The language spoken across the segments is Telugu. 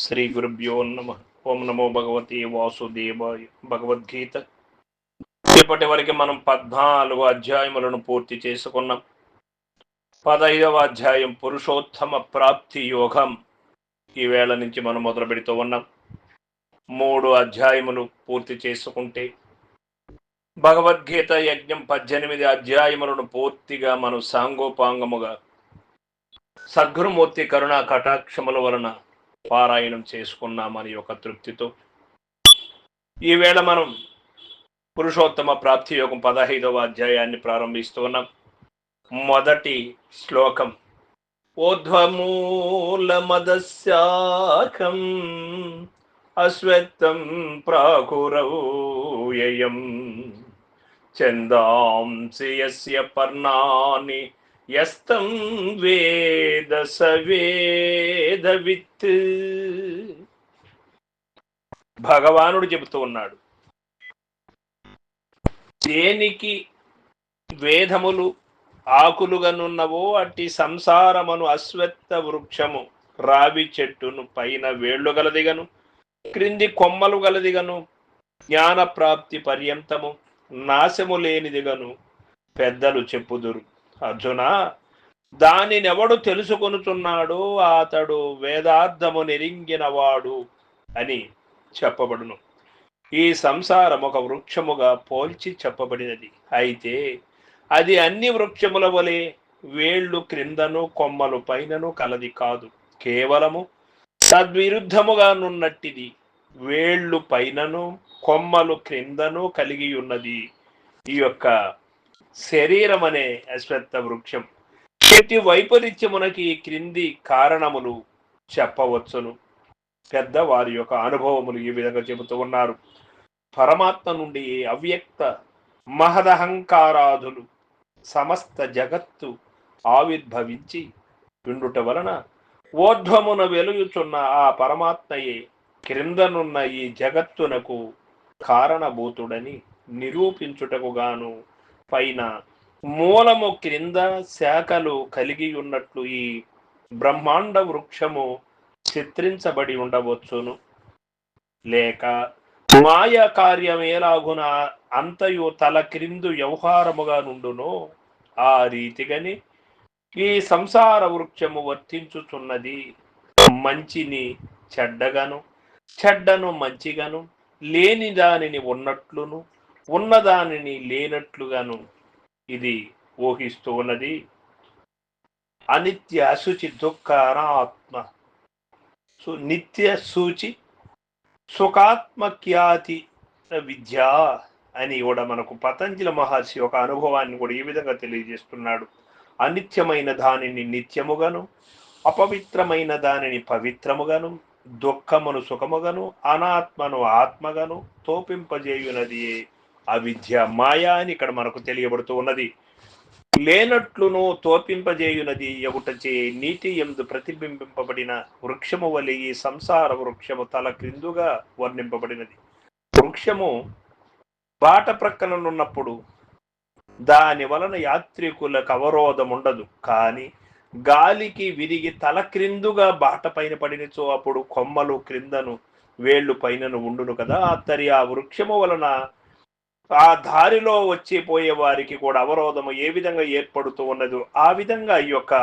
శ్రీ గురుభ్యో నమ. ఓం నమో భగవతే వాసుదేవాయ. భగవద్గీత ఇప్పటి వరకు మనం 14 అధ్యాయములను పూర్తి చేసుకున్నాం. 15వ అధ్యాయం పురుషోత్తమ ప్రాప్తి యోగం ఈ వేళ నుంచి మనం మొదలు పెడుతూ ఉన్నాం. 3 అధ్యాయములు పూర్తి చేసుకుంటే భగవద్గీత యజ్ఞం 18 అధ్యాయములను పూర్తిగా మనం సాంగోపాంగముగా సద్గురుమూర్తి కరుణా కటాక్షముల వలన పారాయణం చేసుకున్నామని ఒక తృప్తితో ఈవేళ మనం పురుషోత్తమ ప్రాప్తి యోగం 15వ అధ్యాయాన్ని ప్రారంభిస్తూ ఉన్నాం. మొదటి శ్లోకం ఊర్ధ్వమూలమదస్యాకం అశ్వత్థం ప్రాకురవ్యయం ఛందాంసి యస్య పర్ణాని యస్తం వేద సవేదవిత్. భగవానుడు చెబుతూ ఉన్నాడు, దేనికి వేదములు ఆకులుగానున్నవో అట్టి సంసారమును అశ్వత్థ వృక్షము రావి చెట్టును పైన వేళ్లు గలదిగను క్రింది కొమ్మలు గలదిగను జ్ఞాన ప్రాప్తి పర్యంతము నాశము లేనిదిగను పెద్దలు చెప్పుదురు. అర్జున, దానినెవడు తెలుసుకొనుచున్నాడో అతడు వేదార్థము నెరింగినవాడు అని చెప్పబడును. ఈ సంసారం ఒక వృక్షముగా పోల్చి చెప్పబడినది. అయితే అది అన్ని వృక్షముల వలె వేళ్లు క్రిందను కొమ్మలు పైనను కలది కాదు. కేవలము తద్విరుద్ధముగా నున్నట్టిది. వేళ్లు పైనను కొమ్మలు క్రిందను కలిగి ఉన్నది ఈ యొక్క శరీరం అనే అశ్వత్థ వృక్షం. ప్రతి వైపరీత్యమునకి క్రింది కారణములు చెప్పవచ్చును. పెద్ద వారి యొక్క అనుభవములు ఈ విధంగా చెబుతూ ఉన్నారు. పరమాత్మ నుండి అవ్యక్త మహదహంకారాదులు సమస్త జగత్తు ఆవిర్భవించి ఉండుట వలన ఊర్ధ్వమున వెలుగుచున్న ఆ పరమాత్మయే క్రిందనున్న ఈ జగత్తునకు కారణభూతుడని నిరూపించుటకు గాను పైన మూలము క్రింద శాఖలు కలిగి ఉన్నట్లు ఈ బ్రహ్మాండ వృక్షము చిత్రించబడి ఉండవచ్చును. లేక మాయ కార్యమేలాగున అంతయు తల క్రిందు వ్యవహారముగా నుండునో ఆ రీతిగాని ఈ సంసార వృక్షము వర్తించుచున్నది. మంచిని చెడ్డగాను చెడ్డను మంచిగాను లేని దానిని ఉన్నట్లును ఉన్నదానిని లేనట్లుగాను ఇది ఊహిస్తూ ఉన్నది. అనిత్య అశుచి దుఃఖ అనాత్మ నిత్య సూచి సుఖాత్మఖ్యాతి విద్య అని కూడా మనకు పతంజలి మహర్షి ఒక అనుభవాన్ని కూడా ఈ విధంగా తెలియజేస్తున్నాడు. అనిత్యమైన దానిని నిత్యముగాను అపవిత్రమైన దానిని పవిత్రముగాను దుఃఖమును సుఖముగాను అనాత్మను ఆత్మగాను తోపింపజేయునది అవిద్య, మాయా అని ఇక్కడ మనకు తెలియబడుతూ ఉన్నది. లేనట్లును తోపింపజేయునది ఎగుటచే నీటి యందు ప్రతిబింబింపబడిన వృక్షము వలె ఈ సంసార వృక్షము తల క్రిందుగా వర్ణింపబడినది. వృక్షము బాట ప్రక్కననున్నప్పుడు దాని వలన యాత్రికులకు అవరోధం ఉండదు. కానీ గాలికి విరిగి తల క్రిందుగా బాట పైన పడినచో అప్పుడు కొమ్మలు క్రిందను వేళ్లు పైనను ఉండును కదా. అత్తరి ఆ వృక్షము వలన ఆ దారిలో వచ్చిపోయే వారికి కూడా అవరోధము ఏ విధంగా ఏర్పడుతూ ఉన్నదో ఆ విధంగా ఈ యొక్క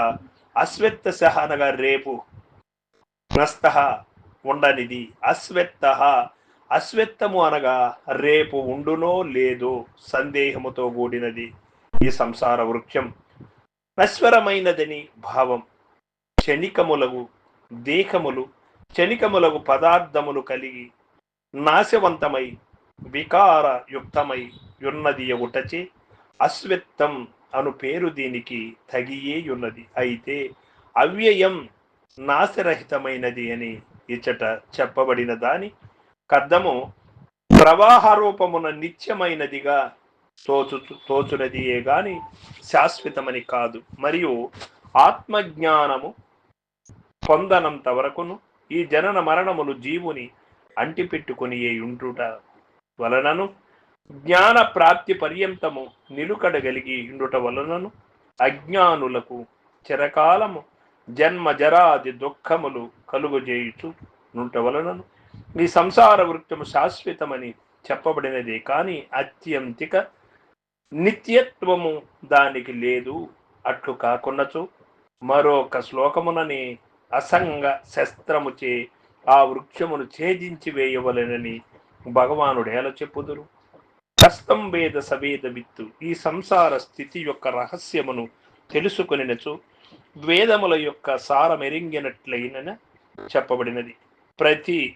అశ్వత్థ అనగా రేపు నస్త ఉండనిది. అశ్వత్థము అనగా రేపు ఉండునో లేదో సందేహముతో కూడినది ఈ సంసార వృక్షం. నశ్వరమైనదని భావం. క్షణికములకు దేహములు క్షణికములకు పదార్థములు కలిగి నాశవంతమై వికార యుక్తమై ఉన్నది ఎగుటచే అశ్వత్థం అను పేరు దీనికి తగియే ఉన్నది. అయితే అవ్యయం నాశరహితమైనది అని ఇచ్చట చెప్పబడిన దాని కద్దము ప్రవాహ రూపమున నిత్యమైనదిగా తోచునదియే గాని శాశ్వతమని కాదు. మరియు ఆత్మజ్ఞానము పొందనంత వరకును ఈ జనన మరణములు జీవుని అంటిపెట్టుకుని ఉంటుట వలనను జ్ఞాన ప్రాప్తి పర్యంతము నిలుకడగలిగి ఉండుట వలనను అజ్ఞానులకు చిరకాలము జన్మ జరాది దుఃఖములు కలుగజేయుచు నుంట వలనను ఈ సంసార వృక్షము శాశ్వతమని చెప్పబడినదే కానీ అత్యంతిక నిత్యత్వము దానికి లేదు. అట్లు కాకున్నచో మరొక శ్లోకమునని అసంగ శస్త్రముచే ఆ వృక్షమును ఛేదించి వేయవలెనని భగవానుడు ఎలా చెప్పుదురు? కష్టం వేద సవేద విత్తు ఈ సంసార స్థితి యొక్క రహస్యమును తెలుసుకొనినచో వేదముల యొక్క సారమెరింగినట్లయిన చెప్పబడినది. ప్రతి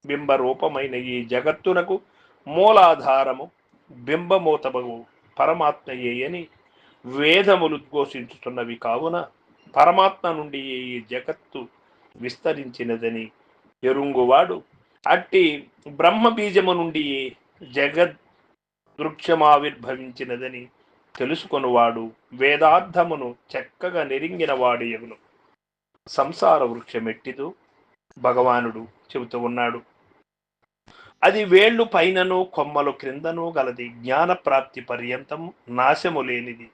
బింబ రూపమైన ఈ జగత్తునకు మూలాధారము బింబమూతమగు పరమాత్మయే అని వేదములు ఉద్ఘోషించుతున్నవి. కావున పరమాత్మ నుండి ఈ జగత్తు విస్తరించినదని ఎరుంగువాడు అట్టి బ్రహ్మ బీజము నుండి జగద్ వృక్షమావిర్భవించినదని తెలుసుకొనువాడు వేదార్థమును చక్కగా నెరింగిన వాడు ఎగును. సంసార వృక్షమెట్టిదు భగవానుడు చెబుతూ ఉన్నాడు. అది వేళ్ళు పైనను కొమ్మలు క్రిందను గలది. జ్ఞాన ప్రాప్తి పర్యంతం నాశము లేనిది.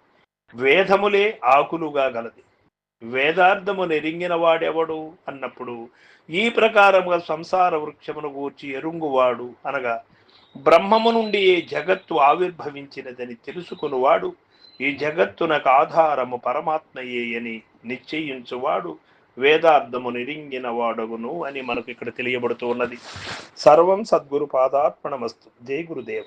వేదములే ఆకులుగా గలది. వేదార్థము నెరింగిన వాడెవడు అన్నప్పుడు ఈ ప్రకారముగా సంసార వృక్షమును గూర్చి ఎరుంగువాడు అనగా బ్రహ్మము నుండి ఏ జగత్తు ఆవిర్భవించినదని తెలుసుకునివాడు ఈ జగత్తునకు ఆధారము పరమాత్మయే అని నిశ్చయించువాడు వేదార్థము నిరింగిన వాడగును అని మనకు ఇక్కడ తెలియబడుతూ ఉన్నది. సర్వం సద్గురు పాదార్పణమస్తు. జై గురుదేవ.